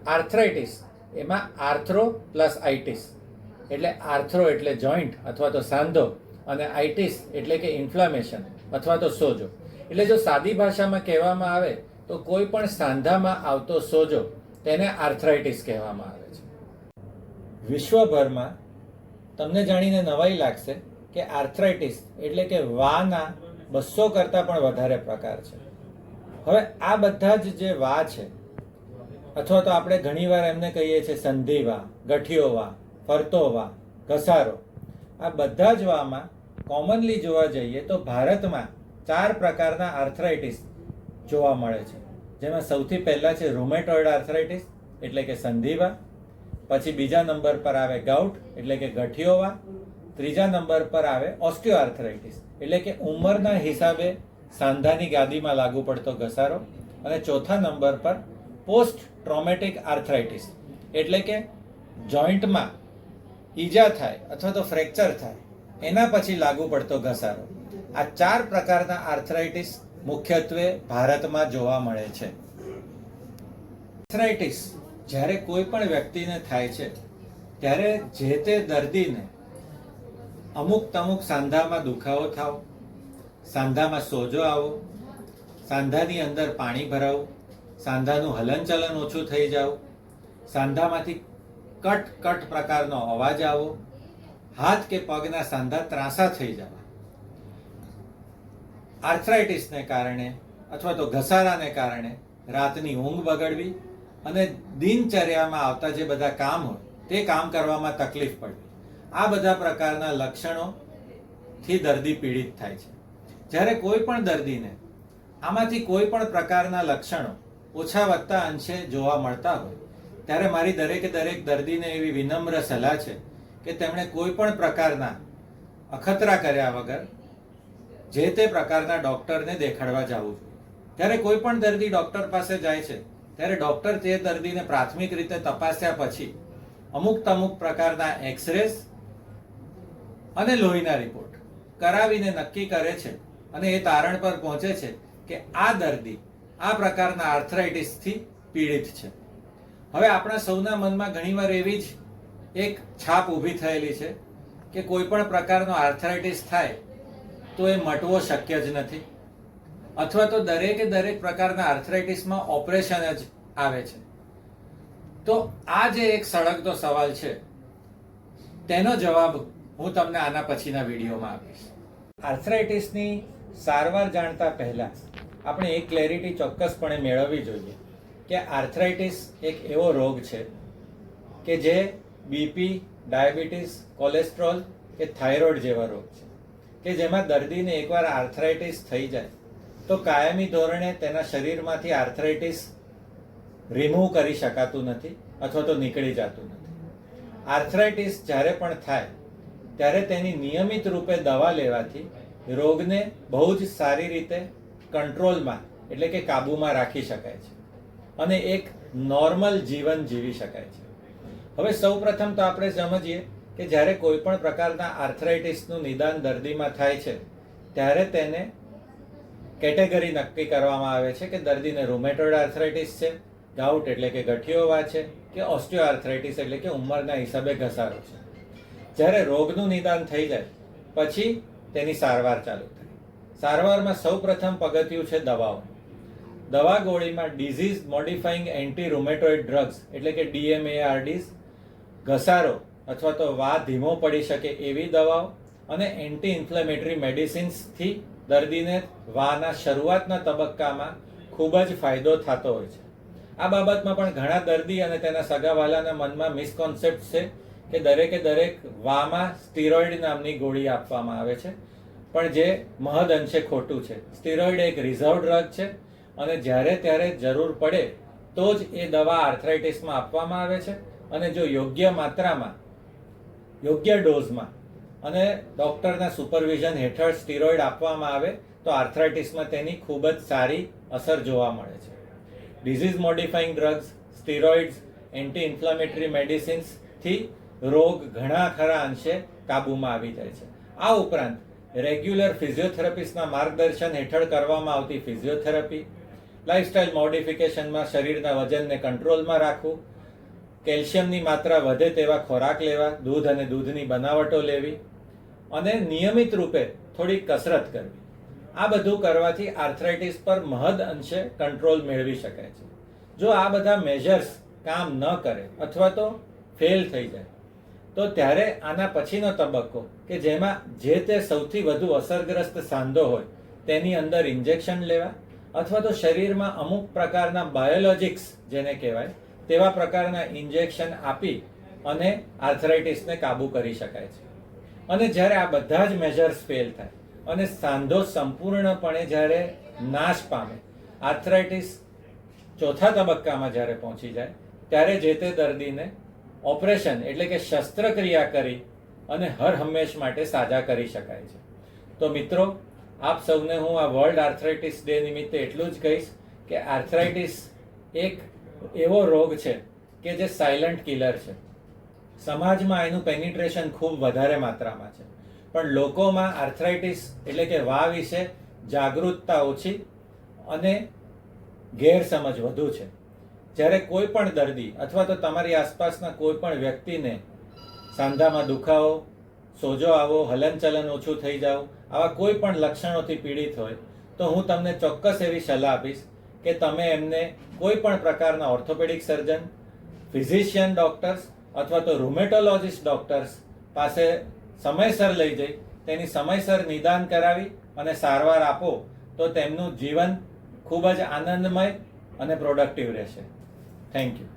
Arthritis એમાં આર્થ્રો plus આઇટિસ, એટલે આર્થ્રો એટલે જોઈન્ટ અથવા તો સાંધો અને આઇટિસ એટલે કે ઇન્ફ્લામેશન અથવા તો સોજો. એટલે જો સાદી ભાષામાં કહેવામાં આવે તો કોઈ પણ સાંધામાં આવતો સોજો તેને આર્થરાઇટિસ કહેવામાં આવે છે. વિશ્વભરમાં તમને જાણીને નવાઈ લાગશે કે આર્થરાઇટિસ એટલે કે વાના 200 કરતાં પણ વધારે પ્રકાર છે. હવે આ બધા જ જે વા છે અથવા તો આપણે ઘણીવાર એમને કહીએ છીએ સંધિવા, ગઠિયોવા, ફરતોવા, ઘસારો, આ બધા જ વામાં કોમનલી જોવા જઈએ તો ભારતમાં 4 પ્રકારના આર્થરાઇટિસ જોવા મળે છે. જેમાં સૌથી પહેલા છે રૂમેટોઇડ આર્થરાઇટિસ એટલે કે સંધિવા, પછી બીજા નંબર પર આવે ગાઉટ એટલે કે ગઠિયોવા, ત્રીજા નંબર પર આવે ઓસ્ટિયો આર્થરાઇટિસ એટલે કે ઉંમરના હિસાબે સાંધાની ગાદીમાં લાગુ પડતો ઘસારો, અને ચોથા નંબર પર પોસ્ટ ટ્રોમેટિક આર્થરાઇટિસ એટલે કે જોઈન્ટમાં ઈજા થાય અથવા તો ફ્રેક્ચર થાય એના પછી લાગુ પડતો ઘસારો. આ 4 પ્રકારના આર્થરાઇટિસ મુખ્યત્વે ભારતમાં જોવા મળે છે. આર્થરાઇટિસ જ્યારે કોઈ પણ વ્યક્તિને થાય છે ત્યારે જે તે દર્દીને અમુક સાંધામાં દુખાવો થાવ, સાંધામાં સોજો આવો, સાંધાની અંદર પાણી ભરાવું, સાંધાનું હલનચલન ઓછું થઈ જાવ, સાંધામાંથી કટ પ્રકારનો અવાજ આવો, હાથ કે પગના સાંધા ત્રાંસા થઈ જવા. આર્થરાઇટિસને કારણે અથવા તો ઘસારાને કારણે રાતની ઊંઘ બગડવી અને દિનચર્યામાં આવતા જે બધા કામ હોય તે કામ કરવામાં તકલીફ પડવી, આ બધા પ્રકારના લક્ષણોથી દર્દી પીડિત થાય છે. જ્યારે કોઈ પણ દર્દીને આમાંથી કોઈ પણ પ્રકારના લક્ષણો ઓછા વત્તા અંશે જોવા મળતા હોય ત્યારે મારી દરેક દર્દીને એવી વિનમ્ર સલાહ છે કે તેમણે કોઈ પણ પ્રકારના અખતરા કર્યા વગર જે તે પ્રકારના ડોક્ટરને દેખાડવા જવું જોઈએ. ત્યારે કોઈ પણ દર્દી ડોક્ટર પાસે જાય છે ત્યારે ડોક્ટર તે દર્દીને પ્રાથમિક રીતે તપાસ્યા પછી અમુક પ્રકારના એક્સરેસ અને લોહીના રિપોર્ટ કરાવીને નક્કી કરે છે અને એ તારણ પર પહોંચે છે કે આ દર્દી આ પ્રકારના આર્થરાઇટિસથી પીડિત છે. હવે આપણા સૌના મનમાં ઘણીવાર એવી જ એક છાપ ઊભી થયેલી છે કે કોઈ પણ પ્રકારનો આર્થરાઇટિસ થાય તો એ મટવો શક્ય જ નથી, અથવા તો દરેક પ્રકારના આર્થરાઇટિસમાં ઓપરેશન જ આવે છે. તો આ જે એક સળગતો સવાલ છે તેનો જવાબ હું તમને આના પછીના વિડીયોમાં આપીશ. આર્થરાઇટિસની સારવાર જાણતા પહેલા આપણે એક ક્લેરિટી ચોક્કસપણે મેળવવી જોઈએ કે આર્થરાઇટિસ એક એવો રોગ છે કે જે બીપી, ડાયાબિટીસ, કોલેસ્ટ્રોલ કે થાઇરોઇડ જેવા રોગ છે કે જેમાં દર્દીને એકવાર આર્થરાઇટિસ થઈ જાય તો કાયમી ધોરણે તેના શરીરમાંથી આર્થરાઇટિસ રિમૂવ કરી શકાતું નથી અથવા તો નીકળી જતું નથી. આર્થરાઇટિસ જ્યારે પણ થાય ત્યારે તેની નિયમિત રૂપે દવા લેવાથી રોગને બહુ જ સારી રીતે કંટ્રોલમાં એટલે કે કાબૂમાં રાખી શકાય છે અને એક નોર્મલ જીવન જીવી શકાય છે. હવે સૌપ્રથમ તો આપણે સમજીએ કે જ્યારે કોઈ પણ પ્રકારના આર્થરાઇટિસનું નિદાન દર્દીમાં થાય છે ત્યારે તેને કેટેગરી નક્કી કરવામાં આવે છે કે દર્દીને રૂમેટોઇડ આર્થરાઇટિસ છે, ગાઉટ એટલે કે ગઠિયોવા છે કે ઓસ્ટિયો આર્થરાઇટિસ એટલે કે ઉંમરના હિસાબે ઘસારો છે. જ્યારે રોગનું નિદાન થઈ જાય પછી તેની સારવાર ચાલુ થાય. સારવારમાં સૌપ્રથમ પગથિયું છે દવાઓ. દવા ગોળીમાં ડિઝીઝ મોડિફાઈંગ એન્ટી રૂમેટોઇડ ડ્રગ્સ એટલે કે DMARDs, ઘસારો અથવા તો વા ધીમો પડી શકે એવી દવાઓ અને એન્ટી ઇન્ફ્લેમેટરી મેડિસિન્સથી દર્દીને વાના શરૂઆતના તબક્કામાં ખૂબ જ ફાયદો થતો હોય છે. આ બાબતમાં પણ ઘણા દર્દી અને તેના સગાવાલાના મનમાં મિસકોન્સેપ્ટ છે કે દરેક વામાં સ્ટીરોઇડ નામની ગોળી આપવામાં આવે છે, પણ જે મહદ અંશે ખોટું છે. સ્ટીરોઇડ એક રિઝર્વ ડ્રગ છે અને જ્યારે ત્યારે જરૂર પડે તો જ એ દવા આર્થરાઇટિસમાં આપવામાં આવે છે અને જો યોગ્ય માત્રામાં, યોગ્ય ડોઝમાં અને ડોક્ટરના સુપરવિઝન હેઠળ સ્ટીરોઇડ આપવામાં આવે તો આર્થરાઇટિસમાં તેની ખૂબ જ સારી અસર જોવા મળે છે. Disease modifying drugs, steroids, anti inflammatory મેડિસિન્સથી રોગ ઘણા ખરા અંશે કાબૂમાં આવી જાય છે. આ ઉપરાંત રેગ્યુલર ફિઝિયોથેરાપિસ્ટના માર્ગદર્શન હેઠળ કરવામાં આવતી ફિઝિયોથેરાપી, લાઇફસ્ટાઇલ મોડિફિકેશનમાં શરીરના વજનને કંટ્રોલમાં રાખવું, કેલ્શિયમની માત્રા વધે તેવા ખોરાક લેવા, દૂધ અને દૂધની બનાવટો લેવી અને નિયમિત રૂપે થોડી કસરત કરવી. આ બધું કરવાથી આર્થરાઇટિસ પર મહદ અંશે કંટ્રોલ મેળવી શકાય છે. જો આ બધા મેજર્સ કામ ન કરે અથવા તો ફેલ થઈ જાય તો ત્યારે આના પછીનો તબક્કો કે જેમાં જે તે સૌથી વધુ અસરગ્રસ્ત સાંધો હોય તેની અંદર ઇન્જેક્શન લેવા અથવા તો શરીરમાં અમુક પ્રકારના બાયોલોજિક્સ જેને કહેવાય તેવા પ્રકારના ઇન્જેક્શન આપી અને આર્થરાઇટિસને કાબૂ કરી શકાય છે. અને જ્યારે આ બધા જ મેજર્સ ફેલ થાય અને સાંધો સંપૂર્ણપણે જ્યારે નાશ પામે, આર્થરાઇટિસ ચોથા તબક્કામાં જ્યારે પહોંચી જાય ત્યારે જે તે દર્દીને ઓપરેશન એટલે કે શસ્ત્રક્રિયા કરી અને હર હંમેશ માટે સાજા કરી શકાય છે. તો મિત્રો, આપ સૌને હું આ વર્લ્ડ આર્થરાઇટિસ ડે નિમિત્તે એટલું જ કહીશ કે આર્થરાઇટિસ એક એવો રોગ છે કે જે સાયલન્ટ કિલર છે. સમાજમાં એનું પેનિટ્રેશન ખૂબ વધારે માત્રામાં છે, પણ લોકોમાં આર્થરાઇટિસ એટલે કે વા વિશે જાગૃતતા ઓછી અને ગેરસમજ વધુ છે. જ્યારે કોઈ પણ દર્દી અથવા તો તમારી આસપાસના કોઈ પણ વ્યક્તિને સાંધામાં દુખાવો, સોજો આવો, હલનચલન ઓછું થઈ જાવ, આવા કોઈ પણ લક્ષણોથી પીડિત હોય તો હું તમને ચોક્કસ એવી સલાહ આપીશ કે તમે એમને કોઈ પણ પ્રકારના ઓર્થોપેડિક સર્જન, ફિઝિશિયન ડોક્ટર્સ અથવા તો રૂમેટોલોજીસ્ટ ડોક્ટર્સ પાસે સમયસર લઈ જઈ તેની સમયસર નિદાન કરાવી અને સારવાર આપો તો તેમનું જીવન ખૂબ જ આનંદમય અને પ્રોડક્ટિવ રહેશે. Thank you.